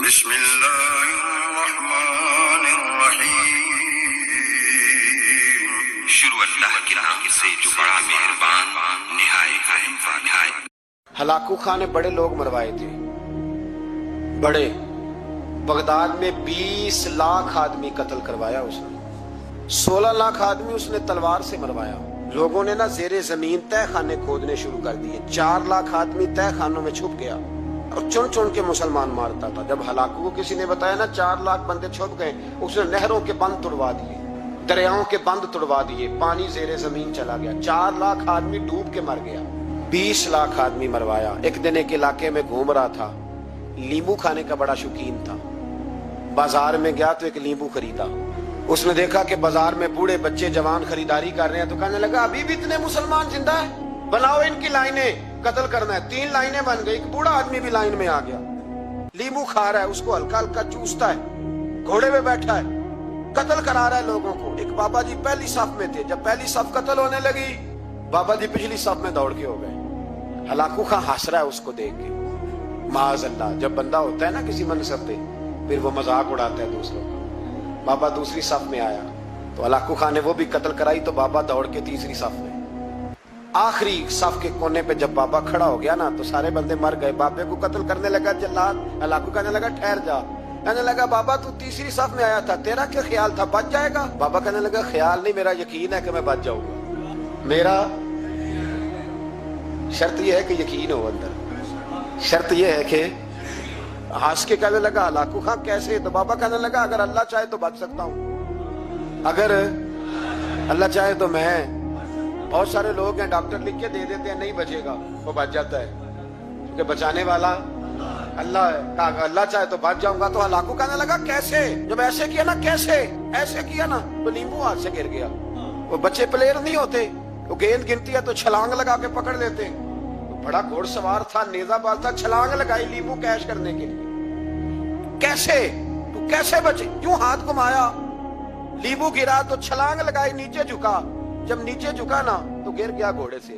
بسم اللہ الرحمن الرحیم۔ شروع اللہ کے نام سے جو بڑا مہربان نہایت رحم والا ہے۔ ہلاکو خان نے بڑے لوگ مروائے تھے، بڑے بغداد میں 20 لاکھ آدمی قتل کروایا اس نے، 16 لاکھ آدمی اس نے تلوار سے مروایا۔ لوگوں نے نا زیر زمین تہ خانے کھودنے شروع کر دیے، 4 لاکھ آدمی تہ خانوں میں چھپ گیا اور چن چن کے مسلمان مارتا تھا۔ جب ہلاکو کو کسی نے بتایا نا 4 لاکھ بندے چھپ گئے، اس نے نہروں کے بند توڑوا دیے، دریاؤں کے بند توڑوا دیے، پانی زیر زمین چلا گیا، 4 لاکھ آدمی ڈوب کے مر گیا، 20 لاکھ آدمی مروایا۔ ایک دن ایک علاقے میں گھوم رہا تھا، لیمبو کھانے کا بڑا شوقین تھا، بازار میں گیا تو ایک لیمبو خریدا۔ اس نے دیکھا کہ بازار میں بوڑھے بچے جوان خریداری کر رہے ہیں، تو کہنے لگا ابھی بھی اتنے مسلمان زندہ ہیں، بناؤ ان کی لائنیں، قتل کرنا ہے۔ 3 لائنیں بن گئی، ایک بوڑھا آدمی بھی لائن میں آ گیا، لیمبو کھا رہا ہے، اس کو ہلکا ہلکا چوستا ہے، گھوڑے پہ بیٹھا ہے، قتل کرا رہا ہے لوگوں کو۔ ایک بابا جی پہلی صف میں تھے، جب پہلی صف قتل ہونے لگی، بابا جی پچھلی صف میں دوڑ کے ہو گئے۔ ہلاکو خان ہنس رہا ہے اس کو دیکھ کے۔ معاذ اللہ، جب بندہ ہوتا ہے نا کسی منصب پہ، پھر وہ مذاق اڑاتا ہے دوسروں کا۔ بابا دوسری صف میں آیا تو ہلاکو خان نے وہ بھی قتل کرائی، تو بابا دوڑ کے تیسری صف میں۔ آخری صف کے کونے پہ جب بابا کھڑا ہو گیا نا تو سارے بندے مر گئے۔ بابے کو قتل کرنے لگا جلاد، ہلاکو کہنے لگا ٹھہر جا، کہنے لگا بابا تو تیسری صف میں آیا تھا، تیرا کیا خیال تھا بچ جائے گا؟ بابا کہنے لگا خیال نہیں، میرا یقین ہے کہ میں بچ جاؤں گا، میرا شرط یہ ہے کہ یقین ہو اندر، شرط یہ ہے کہ ہنس کے کہنے لگا ہلاکو خان کیسے؟ تو بابا کہنے لگا اگر اللہ چاہے تو بچ سکتا ہوں، اگر اللہ چاہے تو میں، بہت سارے لوگ ہیں ڈاکٹر لکھ کے دے دیتے ہیں نہیں بچے گا، وہ بچ جاتا ہے کیونکہ بچانے والا اللہ ہے۔ کہا اللہ چاہے تو بچ جاؤں گا۔ تو ہلاکو کہنے لگا کیسے؟ جب ایسے کیا نا، کیسے ایسے کیا نا تو لیمبو ہاتھ سے گر گیا۔ وہ بچے پلیئر نہیں ہوتے، وہ گیند گنتی ہے تو چھلانگ لگا کے پکڑ لیتے، بڑا گھوڑ سوار تھا، نیزہ باز تھا، چھلانگ لگائی لیمبو کیش کرنے کے لیے۔ کیسے تو کیسے بچے؟ یوں ہاتھ گھمایا، لیمبو گرا تو چھلانگ لگائی، نیچے جھکا، جب نیچے جھکا نا تو گر گیا گھوڑے سے،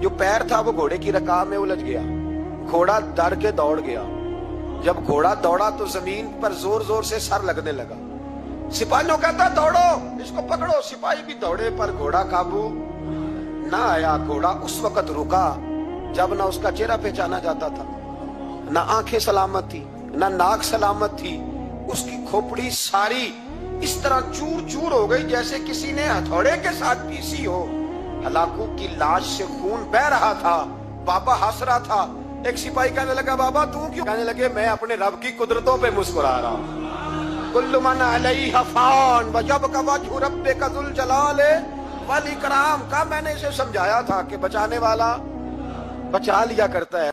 جو پیر تھا وہ گھوڑے کی رکاب میں الجھ گیا، گھوڑا ڈر کے دوڑ گیا۔ جب گھوڑا دوڑا تو زمین پر زور زور سے سر لگنے لگا، سپاہیوں کہتا دوڑو اس کو پکڑو، سپاہی بھی دوڑے پر گھوڑا قابو نہ آیا۔ گھوڑا اس وقت رکا جب نہ اس کا چہرہ پہچانا جاتا تھا، نہ آنکھیں سلامت تھی، نہ ناک سلامت تھی، اس کی کھوپڑی ساری اس طرح چور چور ہو گئی جیسے کسی نے ہتھوڑے کے ساتھ پیسی ہو۔ ہلاکو کی لاش سے خون بہ رہا تھا، بابا ہنس رہا تھا۔ ایک سپاہی کہنے لگا بابا تو کیوں؟ کہنے لگے میں اپنے رب کی قدرتوں پہ مسکرا رہا ہوں۔ کل من علیہ فان ویبقی وجہ ربک ذو الجلال والاکرام۔ کا میں نے اسے سمجھایا تھا کہ بچانے والا بچا لیا کرتا ہے۔